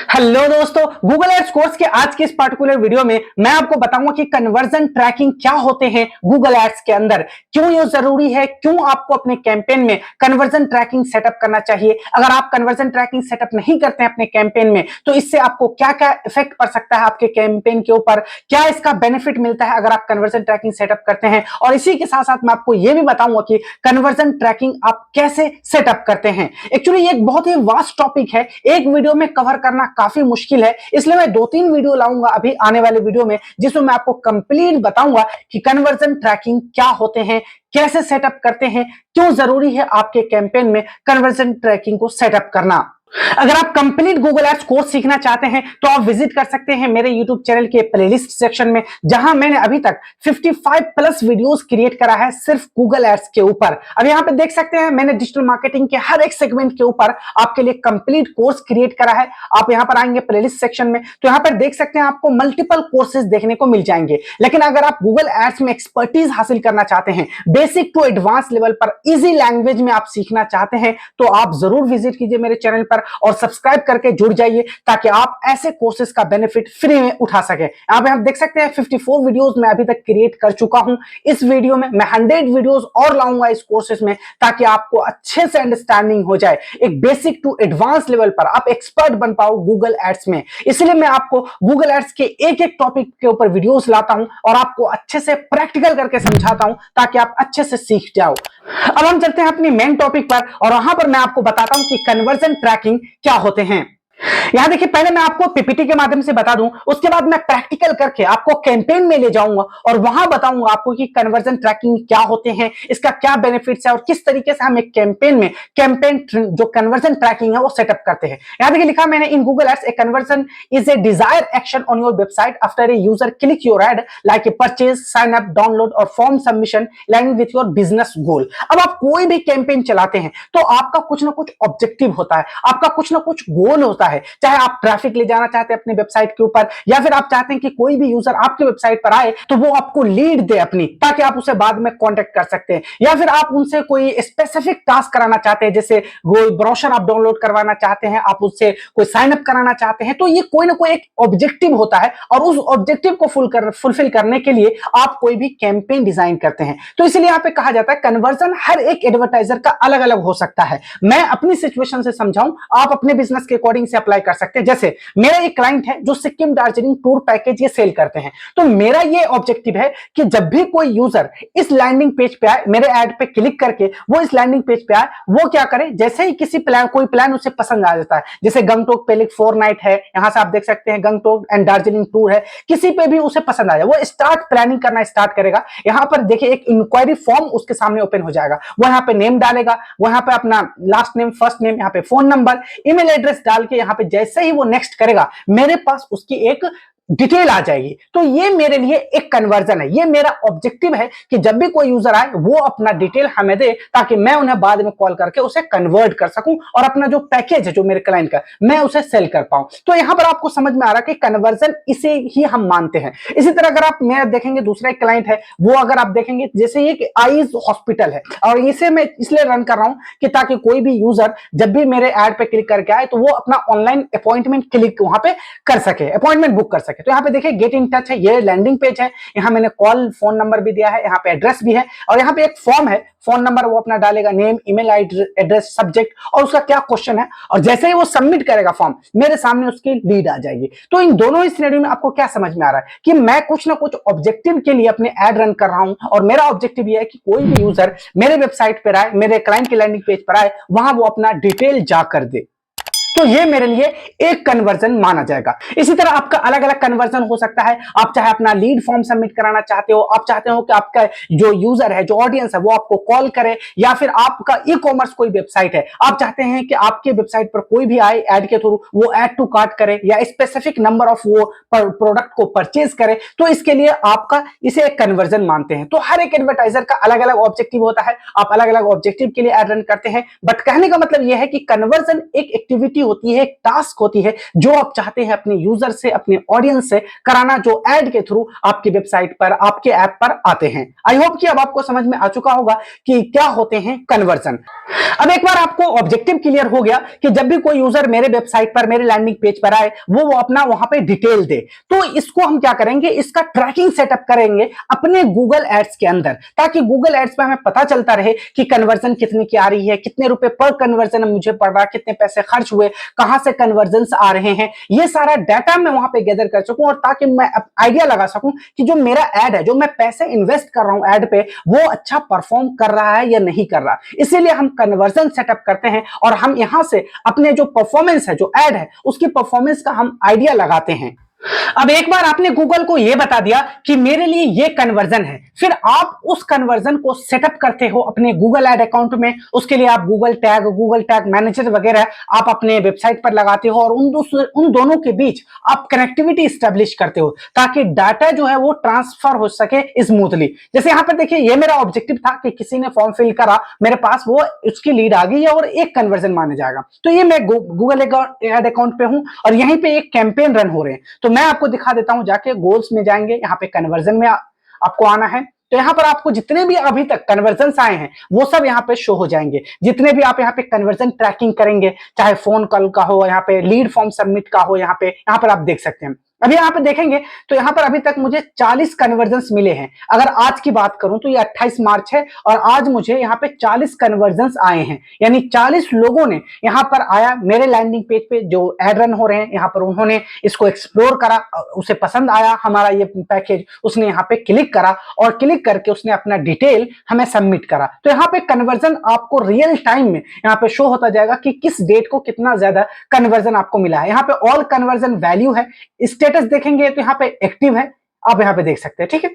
Hello दोस्तों, Google ads course के आज के इस पार्टिकुलर वीडियो में मैं आपको बताऊंगा कि कन्वर्जन ट्रैकिंग क्या होते हैं गूगल एड्स के अंदर, क्यों ये जरूरी है, क्यों आपको अपने कैंपेन में कन्वर्जन ट्रैकिंग सेटअप करना चाहिए। अगर आप कन्वर्जन ट्रैकिंग सेटअप नहीं करते हैं अपने कैंपेन में तो इससे आपको क्या क्या इफेक्ट पड़ सकता है आपके कैंपेन के ऊपर, क्या इसका बेनिफिट मिलता है अगर आप कन्वर्जन ट्रैकिंग सेटअप करते हैं। और इसी के साथ साथ मैं आपको यह भी बताऊंगा कि कन्वर्जन ट्रैकिंग आप कैसे सेटअप करते हैं। एक्चुअली ये एक बहुत ही वास्ट टॉपिक है, एक वीडियो में कवर करना काफी मुश्किल है, इसलिए मैं 2-3 वीडियो लाऊंगा अभी आने वाले वीडियो में, जिसमें मैं आपको कंप्लीट बताऊंगा कि कन्वर्जन ट्रैकिंग क्या होते हैं, कैसे सेटअप करते हैं, क्यों जरूरी है आपके कैंपेन में कन्वर्जन ट्रैकिंग को सेटअप करना। अगर आप कंप्लीट गूगल एड्स कोर्स सीखना चाहते हैं तो आप विजिट कर सकते हैं मेरे यूट्यूब चैनल के प्लेलिस्ट सेक्शन में, जहां मैंने अभी तक 55 प्लस वीडियोस क्रिएट करा है सिर्फ गूगल एड्स के ऊपर। अब यहां पे देख सकते हैं मैंने डिजिटल मार्केटिंग के हर एक सेगमेंट के ऊपर आपके लिए कंप्लीट कोर्स क्रिएट करा है। आप यहां पर आएंगे प्लेलिस्ट सेक्शन में तो यहां पर देख सकते हैं आपको मल्टीपल कोर्सेज देखने को मिल जाएंगे। लेकिन अगर आप गूगल एड्स में एक्सपर्टीज हासिल करना चाहते हैं, बेसिक टू एडवांस लेवल पर इजी लैंग्वेज में आप सीखना चाहते हैं, तो आप जरूर विजिट कीजिए मेरे चैनल पर और सब्सक्राइब करके जुड़ जाइए ताकि आप ऐसे कोर्सेज का बेनिफिट फ्री में उठा सके। यहां पे आप देख सकते हैं 54 वीडियोस मैं अभी तक क्रिएट कर चुका हूं। इस वीडियो में मैं 100 वीडियोस और लाऊंगा इस कोर्सेज में ताकि आपको अच्छे से अंडरस्टैंडिंग हो जाए, एक बेसिक टू एडवांस लेवल पर आप एक्सपर्ट बन पाओ गूगल एड्स में। इसलिए मैं आपको गूगल एड्स के एक एक टॉपिक के ऊपर वीडियोस लाता हूं और आपको अच्छे से प्रैक्टिकल करके समझाता हूं ताकि आप अच्छे से सीख जाओ। अब हम चलते हैं अपनी मेन टॉपिक पर और वहां पर मैं आपको बताता हूं कि कन्वर्जन ट्रैकिंग क्या होते हैं। यहां देखिए, पहले मैं आपको पीपीटी के माध्यम से बता दूं, उसके बाद मैं प्रैक्टिकल करके आपको कैंपेन में ले जाऊंगा और वहां बताऊंगा आपको कि कन्वर्जन ट्रैकिंग क्या होते हैं, इसका क्या बेनिफिट्स है और किस तरीके से हम एक कैंपेन में जो कन्वर्जन ट्रैकिंग है वो सेटअप करते हैं। यहां देखिए लिखा मैंने in Google ads, a conversion is a desire action on your website after a user click your ad like a purchase, sign up, download और form submission line with your business goal. अब आप कोई भी campaign चलाते हैं तो आपका कुछ ना कुछ ऑब्जेक्टिव होता है, आपका कुछ ना कुछ गोल होता है। चाहे आप ट्रैफिक ले जाना चाहते हैं अपने वेबसाइट के ऊपर, या फिर आप चाहते हैं कि कोई भी यूजर आपके वेबसाइट पर आए तो वो आपको लीड दे अपनी, ताकि आप उसे बाद में कांटेक्ट कर सकते हैं, या फिर आप उनसे कोई स्पेसिफिक टास्क कराना चाहते हैं, जैसे कोई ब्रोशर आप डाउनलोड करवाना चाहते हैं, आप उससे कोई साइन अप कराना चाहते हैं। तो ये कोई ना कोई एक ऑब्जेक्टिव होता है और उस ऑब्जेक्टिव को फुलफिल करने के लिए आप कोई भी कैंपेन डिजाइन करते हैं। तो इसलिए यहां पे कहा जाता है कन्वर्जन हर एक एडवर्टाइजर का अलग अलग हो सकता है। मैं अपनी सिचुएशन से समझाऊं, आप अपने बिजनेस के अकॉर्डिंग से अप्लाई कर सकते हैं। जैसे मेरा एक क्लाइंट है जो सिक्किम दार्जिलिंग टूर पैकेज ये सेल करते हैं, तो मेरा ये ऑब्जेक्टिव है कि जब भी कोई यूजर इस लैंडिंग पेज पे आए, मेरे ऐड पे क्लिक करके वो इस लैंडिंग पेज पे आए, वो क्या करे, जैसे ही कोई प्लान उसे पसंद आ जाता है, जैसे गंगटोक पेलिक 4 नाइट है, यहां से आप देख सकते हैं गंगटोक एंड दार्जिलिंग टूर है, किसी पे भी उसे पसंद आ जाए, वो स्टार्ट प्लानिंग करना स्टार्ट करेगा। यहां पर देखिए एक इंक्वायरी फॉर्म उसके सामने ओपन हो जाएगा, वो यहां पे नेम डालेगा, वहां पे अपना लास्ट नेम, फर्स्ट नेम, यहां पे फोन नंबर, ईमेल एड्रेस डाल के यहां पे जैसे ही वो नेक्स्ट करेगा मेरे पास उसकी एक डिटेल आ जाएगी। तो ये मेरे लिए एक कन्वर्जन है, ये मेरा ऑब्जेक्टिव है कि जब भी कोई यूजर आए वो अपना डिटेल हमें दे ताकि मैं उन्हें बाद में कॉल करके उसे कन्वर्ट कर सकूं और अपना जो पैकेज है जो मेरे क्लाइंट का मैं उसे सेल कर पाऊं। तो यहां पर आपको समझ में आ रहा है कि कन्वर्जन इसे ही हम मानते हैं। इसी तरह अगर आप मेरा देखेंगे दूसरा एक क्लाइंट है, वो अगर आप देखेंगे जैसे ये आईज हॉस्पिटल है, और इसे मैं इसलिए रन कर रहा हूं कि ताकि कोई भी यूजर जब भी मेरे एड पे क्लिक करके आए तो वो अपना ऑनलाइन अपॉइंटमेंट क्लिक वहां पे कर सके, अपॉइंटमेंट बुक कर सके। तो यहाँ पे देखिए गेट इन टच है, ये लैंडिंग पेज है, यहाँ मैंने कॉल फोन नंबर भी दिया है, यहाँ पे एड्रेस भी है और यहाँ पे एक फॉर्म है, फोन नंबर वो अपना डालेगा, नेम, ईमेल एड्रेस, सब्जेक्ट और उसका क्या क्वेश्चन है, और जैसे ही वो सबमिट करेगा फॉर्म मेरे सामने उसकी लीड आ जाएगी। तो इन दोनों ही सिनेरियो में आपको क्या समझ में आ रहा है कि मैं कुछ ना कुछ ऑब्जेक्टिव के लिए अपने एड रन कर रहा हूं और मेरा ऑब्जेक्टिव ये है कि कोई भी यूजर मेरे वेबसाइट पर आए, मेरे क्लाइंट की लैंडिंग पेज पर आए, वहां वो अपना डिटेल जाकर दे। तो ये मेरे लिए एक कन्वर्जन माना जाएगा। इसी तरह आपका अलग अलग कन्वर्जन हो सकता है। आप चाहे अपना लीड फॉर्म सबमिट कराना चाहते हो, आप चाहते हो कि आपका जो यूजर है, जो ऑडियंस है, वो आपको कॉल करे, या फिर आपका ई कॉमर्स कोई वेबसाइट है, आप चाहते हैं कि आपके वेबसाइट पर कोई भी आए ऐड के थ्रू वो ऐड टू कार्ट करे या स्पेसिफिक नंबर ऑफ वो प्रोडक्ट को परचेज करे, तो इसके लिए आपका इसे एक कन्वर्जन मानते हैं। तो हर एक एडवर्टाइजर का अलग अलग ऑब्जेक्टिव होता है, आप अलग अलग ऑब्जेक्टिव के लिए ऐड रन करते हैं। बट कहने का मतलब यह है कि कन्वर्जन एक एक्टिविटी होती है, एक टास्क होती है जो आप चाहते हैं अपने यूजर से, अपने ऑडियंस से कराना, जो एड के थ्रू आपकी वेबसाइट पर, आपके ऐप पर आते हैं। आई होप कि अब आपको समझ में आ चुका होगा कि क्या होते हैं कन्वर्जन। अब एक बार आपको ऑब्जेक्टिव क्लियर हो गया कि जब भी कोई यूजर मेरे वेबसाइट पर, मेरे लैंडिंग पेज पर आए, वो अपना वहां पे डिटेल दे, तो इसको हम क्या करेंगे, इसका ट्रैकिंग सेटअप करेंगे अपने गूगल एड्स के अंदर, ताकि गूगल एड्स पे हमें पता चलता रहे कि कन्वर्जन कितनी की आ रही है, कितने रुपए पर कन्वर्जन मुझे पड़ रहा है, कितने पैसे खर्च हुए, कहां से कन्वर्जन आ रहे हैं, ये सारा डाटा मैं वहां पे गैदर कर सकूं, और ताकि मैं आइडिया लगा सकूं कि जो मेरा एड है, जो मैं पैसे इन्वेस्ट कर रहा हूं एड पे, वो अच्छा परफॉर्म कर रहा है या नहीं कर रहा। इसीलिए हम कन्वर्जन सेटअप करते हैं और हम यहां से अपने जो परफॉर्मेंस है, जो एड है, उसकी परफॉर्मेंस का हम आइडिया लगाते हैं। अब एक बार आपने गूगल को यह बता दिया कि मेरे लिए यह कन्वर्जन है, फिर आप उस कन्वर्जन को सेटअप करते हो अपने गूगल एड अकाउंट में। उसके लिए आप गूगल टैग मैनेजर वगैरह आप अपने वेबसाइट पर लगाते हो, और उन दोनों के बीच आप कनेक्टिविटी स्टैब्लिश करते हो, ताकि डाटा जो है वो ट्रांसफर हो सके स्मूथली। जैसे यहां पर देखिए, ये मेरा ऑब्जेक्टिव था कि किसी ने फॉर्म फिल करा, मेरे पास वो उसकी लीड आ गई है और एक कन्वर्जन माने जाएगा। तो ये मैं गूगल एड अकाउंट पे हूं और यहीं पे एक कैंपेन रन हो रहे हैं। तो मैं आपको दिखा देता हूं, जाके गोल्स में जाएंगे, यहाँ पे कन्वर्जन में आपको आना है। तो यहाँ पर आपको जितने भी अभी तक कन्वर्जन आए हैं वो सब यहाँ पे शो हो जाएंगे। जितने भी आप यहाँ पे कन्वर्जन ट्रैकिंग करेंगे, चाहे फोन कॉल का हो, यहाँ पे लीड फॉर्म सबमिट का हो, यहाँ पर आप देख सकते हैं। अभी यहाँ पे देखेंगे तो यहाँ पर अभी तक मुझे 40 कन्वर्जन्स मिले हैं। अगर आज की बात करूं तो ये 28 मार्च है और आज मुझे यहाँ पे 40 कन्वर्जन्स आए हैं, यानी 40 लोगों ने यहाँ पर आया मेरे लैंडिंग पेज पे जो एड रन हो रहे हैं, यहाँ पर उन्होंने इसको एक्सप्लोर करा, उसे पसंद आया हमारा ये पैकेज, उसने यहाँ पे क्लिक करा और क्लिक करके उसने अपना डिटेल हमें सबमिट करा। तो यहाँ पे कन्वर्जन आपको रियल टाइम में यहाँ पे शो होता जाएगा कि किस डेट को कितना ज्यादा कन्वर्जन आपको मिला है। यहाँ पे ऑल कन्वर्जन वैल्यू है, स्टेटस देखेंगे तो यहाँ पे एक्टिव है, आप यहाँ पे देख सकते हैं। ठीक है,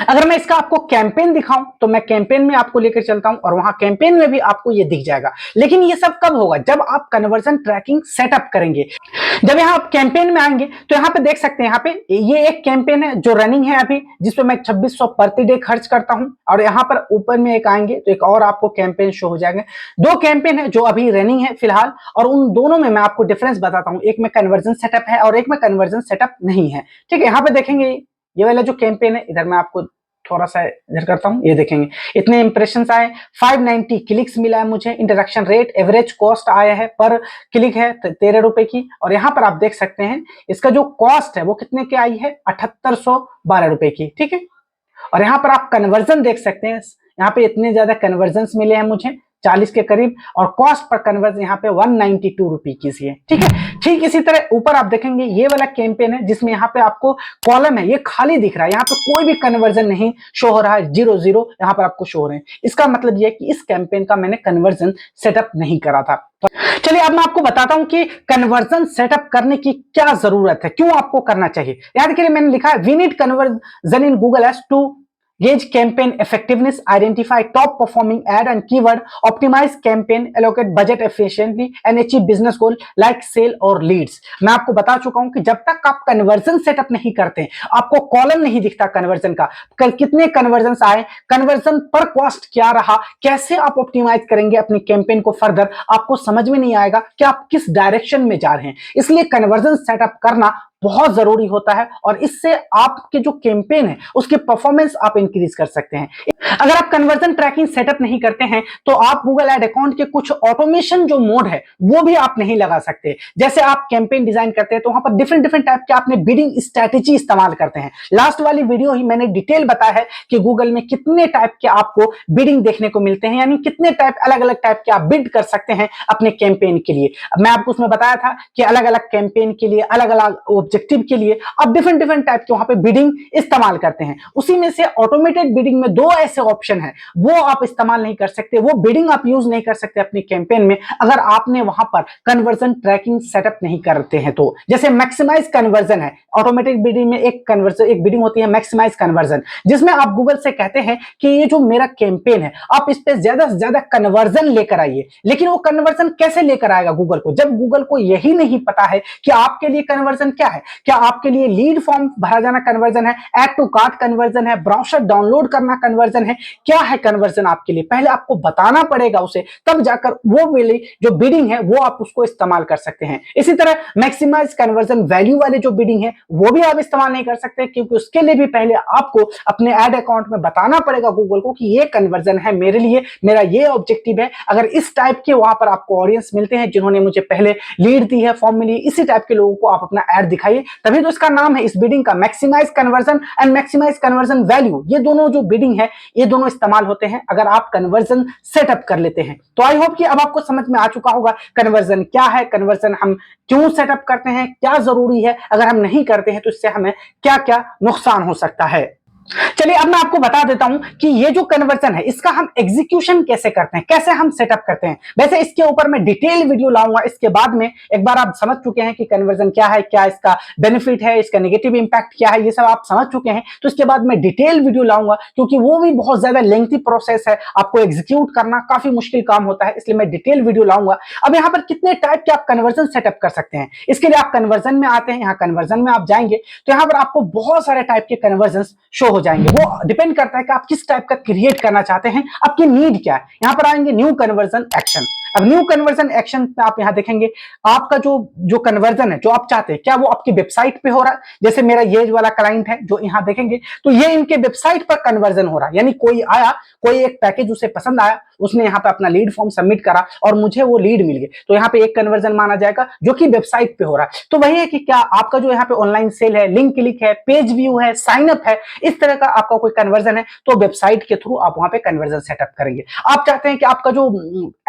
अगर मैं इसका आपको कैंपेन दिखाऊं तो मैं कैंपेन में आपको लेकर चलता हूं और वहां कैंपेन में भी आपको ये दिख जाएगा। लेकिन ये सब कब होगा, जब आप कन्वर्जन ट्रैकिंग सेटअप करेंगे। जब यहाँ आप कैंपेन में आएंगे तो यहाँ पे देख सकते हैं, यहाँ पे ये एक कैंपेन है जो रनिंग है अभी, जिसपे मैं 2600 प्रति डे खर्च करता हूं। और यहाँ पर ऊपर में एक आएंगे तो एक और आपको कैंपेन शो हो जाएंगे। दो कैंपेन है जो अभी रनिंग है फिलहाल, और उन दोनों में मैं आपको डिफरेंस बताता हूं। एक में कन्वर्जन सेटअप है और एक में कन्वर्जन सेटअप नहीं है। ठीक है, यहाँ पे देखेंगे ये वाला जो कैंपेन है, इधर मैं आपको थोड़ा सा इधर करता हूं, ये देखेंगे इतने इंप्रेशंस आए, 590 क्लिक्स मिला है मुझे, इंटरेक्शन रेट, एवरेज कॉस्ट आया है पर क्लिक है 13 रुपए की। और यहाँ पर आप देख सकते हैं इसका जो कॉस्ट है वो कितने की आई है, 7812 रुपए की। ठीक है, और यहाँ पर आप कन्वर्जन देख सकते हैं, यहाँ पे इतने ज्यादा कन्वर्जन मिले हैं मुझे 40 के करीब, और कॉस्ट पर कन्वर्जन यहाँ पे 192 रुपए की है। ठीक है, ठीक इसी तरह ऊपर आप देखेंगे ये वाला कैंपेन है जिसमें यहाँ पे आपको कॉलम है, ये खाली दिख रहा है, यहाँ पे कोई भी कन्वर्जन नहीं शो हो रहा है, 0 यहाँ पर आपको शो हो रहे हैं। इसका मतलब ये है कि इस कैंपेन का मैंने कन्वर्जन सेटअप नहीं करा था। चलिए अब मैं आपको बताता हूं कि कन्वर्जन सेटअप करने की क्या जरूरत है, क्यों आपको करना चाहिए। याद करिए मैंने लिखा है, we need conversion in Google ads to gauge campaign effectiveness, identify top performing ad and keyword, optimize campaign, allocate budget efficiently and achieve business goal like sale और leads। मैं आपको बता चुका हूं कि जब तक आप कन्वर्जन सेटअप नहीं करते, आपको कॉलम नहीं दिखता कन्वर्जन का, कितने कन्वर्जन आए, कन्वर्जन पर कॉस्ट क्या रहा, कैसे आप ऑप्टिमाइज करेंगे अपनी कैंपेन को फर्दर, आपको समझ में नहीं आएगा कि आप किस डायरेक्शन में जा रहे हैं। इसलिए कन्वर्जन सेटअप करना बहुत जरूरी होता है और इससे आपके जो कैंपेन है उसकी परफॉर्मेंस आप इंक्रीज कर सकते हैं। अगर आप कन्वर्जन ट्रैकिंग सेटअप नहीं करते हैं तो आप गूगल एड अकाउंट के कुछ ऑटोमेशन जो मोड है वो भी आप नहीं लगा सकते। जैसे आप कैंपेन डिजाइन करते हैं तो वहां पर डिफरेंट टाइप के आपने बिडिंग स्ट्रेटेजी इस्तेमाल करते हैं। लास्ट वाली वीडियो ही मैंने डिटेल बताया है कि गूगल में कितने टाइप के आपको बिडिंग देखने को मिलते हैं, यानी कितने टाइप अलग अलग टाइप के आप बिड कर सकते हैं अपने कैंपेन के लिए। मैं आपको उसमें बताया था कि अलग अलग कैंपेन के लिए, अलग अलग ऑब्जेक्टिव के लिए आप डिफरेंट टाइप के वहां पे बिडिंग इस्तेमाल करते हैं। उसी में से ऑटोमेटेड बिडिंग में दो ऐसे ऑप्शन है, वो आप इस्तेमाल नहीं कर सकते, वो बिडिंग आप यूज नहीं कर सकते अपनी कैंपेन में अगर आपने वहां पर कन्वर्जन ट्रैकिंग सेटअप नहीं करते हैं। तो जैसे मैक्सिमाइज कन्वर्जन है, ऑटोमेटिक बिडिंग में एक बिडिंग होती है मैक्सिमाइज कन्वर्जन, जिसमें आप गूगल से कहते हैं कि ये जो मेरा कैंपेन है आप इस पे ज्यादा से ज्यादा कन्वर्जन लेकर आइए। लेकिन वो कन्वर्जन कैसे लेकर आएगा गूगल को, जब गूगल को यही नहीं पता है कि आपके लिए कन्वर्जन क्या है, क्या आपके लिए लीड फॉर्म भरा जाना कन्वर्जन है, ऐड टू कार्ट कन्वर्जन है, ब्राउज़र डाउनलोड करना कन्वर्जन है, क्या है कन्वर्जन आपके लिए? पहले आपको बताना पड़ेगा उसे, तब जाकर वो वाली जो बिडिंग है वो आप उसको इस्तेमाल कर सकते हैं। इसी तरह मैक्सिमाइज कन्वर्जन वैल्यू वाले जो बिडिंग है वो भी आप इस्तेमाल नहीं कर सकते, क्योंकि उसके लिए भी पहले आपको अपने एड अकाउंट में बताना पड़ेगा गूगल को कि ये कन्वर्जन है मेरे लिए, मेरा ये ऑब्जेक्टिव है। अगर इस टाइप के वहां पर आपको ऑडियंस मिलते हैं जिन्होंने मुझे पहले लीड दी है, फॉर्म मिली, इसी टाइप के लोगों को आप अपना एड दिखाइए, तभी तो इसका नाम है इस बिडिंग का maximise conversion and maximise conversion value. ये दोनों जो बिडिंग है ये दोनों इस्तेमाल होते हैं अगर आप कन्वर्जन सेटअप कर लेते हैं। तो आई होप कि अब आपको समझ में आ चुका होगा कन्वर्जन क्या है, कन्वर्जन हम क्यों सेटअप करते हैं, क्या जरूरी है, अगर हम नहीं करते हैं तो इससे हमें क्या क्या नुकसान हो सकता है। चलिए अब मैं आपको बता देता हूं कि ये जो कन्वर्जन है इसका हम एग्जीक्यूशन कैसे करते हैं, कैसे हम सेटअप करते हैं। वैसे इसके ऊपर मैं डिटेल वीडियो लाऊंगा इसके बाद में। एक बार आप समझ चुके हैं कि कन्वर्जन क्या है, क्या इसका बेनिफिट है, इसका नेगेटिव इंपैक्ट क्या है, ये सब आप समझ चुके हैं, तो इसके बाद मैं डिटेल वीडियो लाऊंगा, क्योंकि वो भी बहुत ज्यादा लेंथी प्रोसेस है, आपको एग्जीक्यूट करना काफी मुश्किल काम होता है, इसलिए मैं डिटेल वीडियो लाऊंगा। अब यहाँ पर कितने टाइप के आप कन्वर्जन सेटअप कर सकते हैं, इसके लिए आप कन्वर्जन में आते हैं, यहाँ कन्वर्जन में आप जाएंगे तो यहाँ पर आपको बहुत सारे टाइप के कन्वर्जन शो हो जाएंगे। वो डिपेंड करता है कि आप किस टाइप का क्रिएट करना चाहते हैं, आपकी नीड क्या है। यहां पर आएंगे न्यू कन्वर्जन एक्शन। अब न्यू कन्वर्जन एक्शन पे आप यहां देखेंगे आपका जो कन्वर्जन है जो आप चाहते हैं, क्या वो आपकी वेबसाइट पे हो रहा है। जैसे मेरा ये वाला क्लाइंट है जो यहां देखेंगे तो ये इनके वेबसाइट पर कन्वर्जन हो रहा है, यानी कोई आया, कोई एक पैकेज उसे पसंद आया, उसने यहाँ पे अपना लीड फॉर्म सबमिट करा और मुझे वो लीड मिल गई, तो यहाँ पे एक कन्वर्जन माना जाएगा जो कि वेबसाइट पे हो रहा है। तो वही है कि क्या आपका जो यहाँ पे ऑनलाइन सेल है, लिंक क्लिक है, पेज व्यू है, साइन अप है, इस तरह का आपका कोई कन्वर्जन है तो वेबसाइट के थ्रू आप वहां पे कन्वर्जन सेटअप करेंगे। आप चाहते हैं कि आपका जो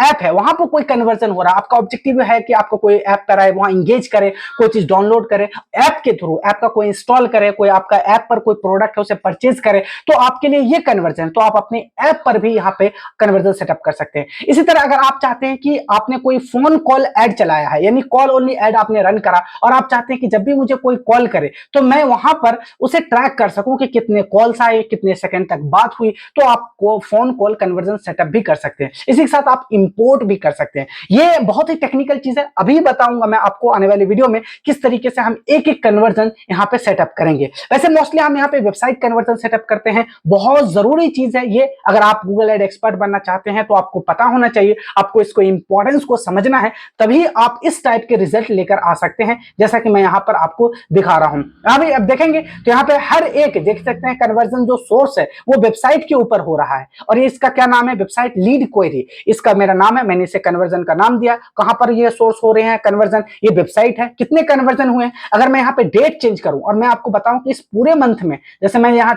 ऐप है वहां पर कोई कन्वर्जन हो रहा है, आपका ऑब्जेक्टिव है कि आपका कोई ऐप पर आए, वहां इंगेज करे, कोई चीज डाउनलोड करे, ऐप के थ्रू ऐप का कोई इंस्टॉल करे, कोई आपका ऐप पर कोई प्रोडक्ट है उसे परचेज करे, तो आपके लिए ये कन्वर्जन, तो आप अपने ऐप पर भी यहाँ पे कन्वर्जन सेटअप कर सकते हैं। इसी तरह अगर आप चाहते हैं कि आपने कोई फोन कॉल ऐड चलाया है, यानी कॉल ओनली ऐड आपने रन करा और आप चाहते हैं कि जब भी मुझे कोई कॉल करे तो मैं वहां पर उसे ट्रैक कर सकूं कि कितने कॉल्स आए, कितने सेकंड तक बात हुई, तो आप फोन कॉल कन्वर्जन सेटअप भी कर सकते हैं। इसी के साथ आप इंपोर्ट भी कर सकते हैं। ये बहुत ही टेक्निकल चीज है, अभी बताऊंगा मैं आपको आने वाली वीडियो में किस तरीके से हम एक एक कन्वर्जन यहाँ पे सेटअप करेंगे। वैसे मोस्टली हम यहाँ पे वेबसाइट कन्वर्जन सेटअप करते हैं, बहुत जरूरी चीज है ये। अगर आप गूगल एड एक्सपर्ट बनना चाहते हैं तो आपको पता होना चाहिए, आपको इसको इंपॉर्टेंस को समझना है, तभी आप इस टाइप के रिजल्ट लेकर आ सकते हैं, जैसा कि मैं यहाँ पर आपको दिखा रहा हूं। अभी अब देखेंगे तो यहाँ पे हर एक देख सकते हैं कन्वर्जन जो सोर्स है वो वेबसाइट के ऊपर हो रहा है, और ये इसका क्या नाम है, वेबसाइट लीड क्वेरी, इसका मेरा नाम है, मैंने इसे कन्वर्जन का नाम दिया। कहां पर ये सोर्स हो रहे हैं कन्वर्जन, ये वेबसाइट है, कितने कन्वर्जन हुए हैं। अगर मैं यहाँ पे डेट चेंज करूं और मैं आपको बताऊं कि इस पूरे मंथ में, जैसे मैं यहाँ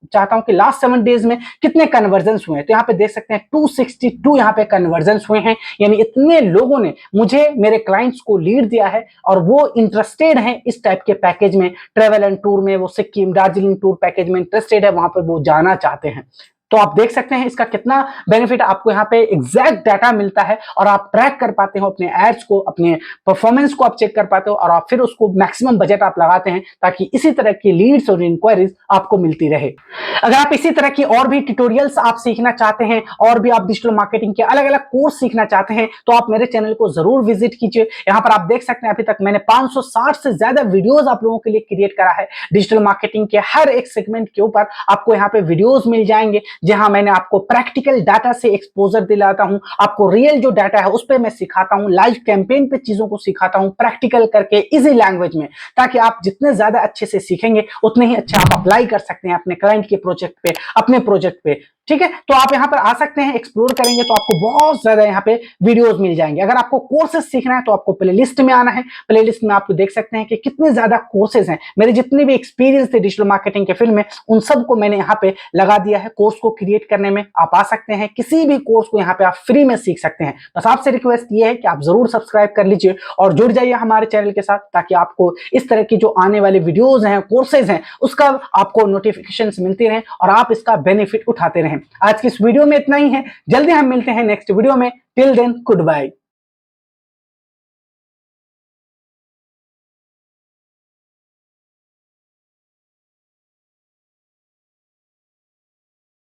चाहता हूं कि लास्ट 7 डेज में कितने कन्वर्जन्स हुए हैं, तो यहाँ पे देख सकते हैं 262 यहाँ पे कन्वर्जन्स हुए हैं, यानी इतने लोगों ने मुझे, मेरे क्लाइंट्स को लीड दिया है और वो इंटरेस्टेड हैं इस टाइप के पैकेज में, ट्रेवल एंड टूर में, वो सिक्किम दार्जिलिंग टूर पैकेज में इंटरेस्टेड है, वहां पर वो जाना चाहते हैं। तो आप देख सकते हैं इसका कितना बेनिफिट आपको यहाँ पे एग्जैक्ट डाटा मिलता है और आप ट्रैक कर पाते हो अपने एड्स को, अपने परफॉर्मेंस को आप चेक कर पाते हो, और आप फिर उसको मैक्सिमम बजट आप लगाते हैं ताकि इसी तरह की लीड्स और इंक्वायरीज आपको मिलती रहे। अगर आप इसी तरह की और भी ट्यूटोरियल्स आप सीखना चाहते हैं और भी आप डिजिटल मार्केटिंग के अलग अलग कोर्स सीखना चाहते हैं तो आप मेरे चैनल को जरूर विजिट कीजिए। यहाँ पर आप देख सकते हैं अभी तक मैंने 560 से ज्यादा वीडियोस आप लोगों के लिए क्रिएट करा है। डिजिटल मार्केटिंग के हर एक सेगमेंट के ऊपर आपको यहाँ पे वीडियोस मिल जाएंगे जहां मैंने आपको प्रैक्टिकल डाटा से एक्सपोजर दिलाता हूं, आपको रियल जो डाटा है उस पर मैं सिखाता हूं, लाइव कैंपेन पे चीजों को सिखाता हूं प्रैक्टिकल करके इजी लैंग्वेज में, ताकि आप जितने ज्यादा अच्छे से सीखेंगे उतने ही अच्छे आप अप्लाई कर सकते हैं अपने क्लाइंट के प्रोजेक्ट पे, अपने प्रोजेक्ट पे। ठीक है, तो आप यहाँ पर आ सकते हैं, एक्सप्लोर करेंगे तो आपको बहुत ज्यादा यहाँ पे वीडियोस मिल जाएंगे। अगर आपको कोर्सेस सीखना है तो आपको प्लेलिस्ट में आना है। प्लेलिस्ट में आपको देख सकते हैं कि कितने ज्यादा कोर्सेज हैं, मेरे जितने भी एक्सपीरियंस थे डिजिटल मार्केटिंग के फील्ड में उन सबको मैंने यहाँ पे लगा दिया है। कोर्स को क्रिएट करने में आप आ सकते हैं, किसी भी कोर्स को यहाँ पे आप फ्री में सीख सकते हैं। बस आपसे रिक्वेस्ट ये है कि आप जरूर सब्सक्राइब कर लीजिए और जुड़ जाइए हमारे चैनल के साथ, ताकि आपको इस तरह की जो आने वाले वीडियोज हैं, कोर्सेज हैं, उसका आपको नोटिफिकेशन मिलती रहे और आप इसका बेनिफिट उठाते रहें। आज की इस वीडियो में इतना ही है, जल्दी हम मिलते हैं नेक्स्ट वीडियो में। Till then good bye.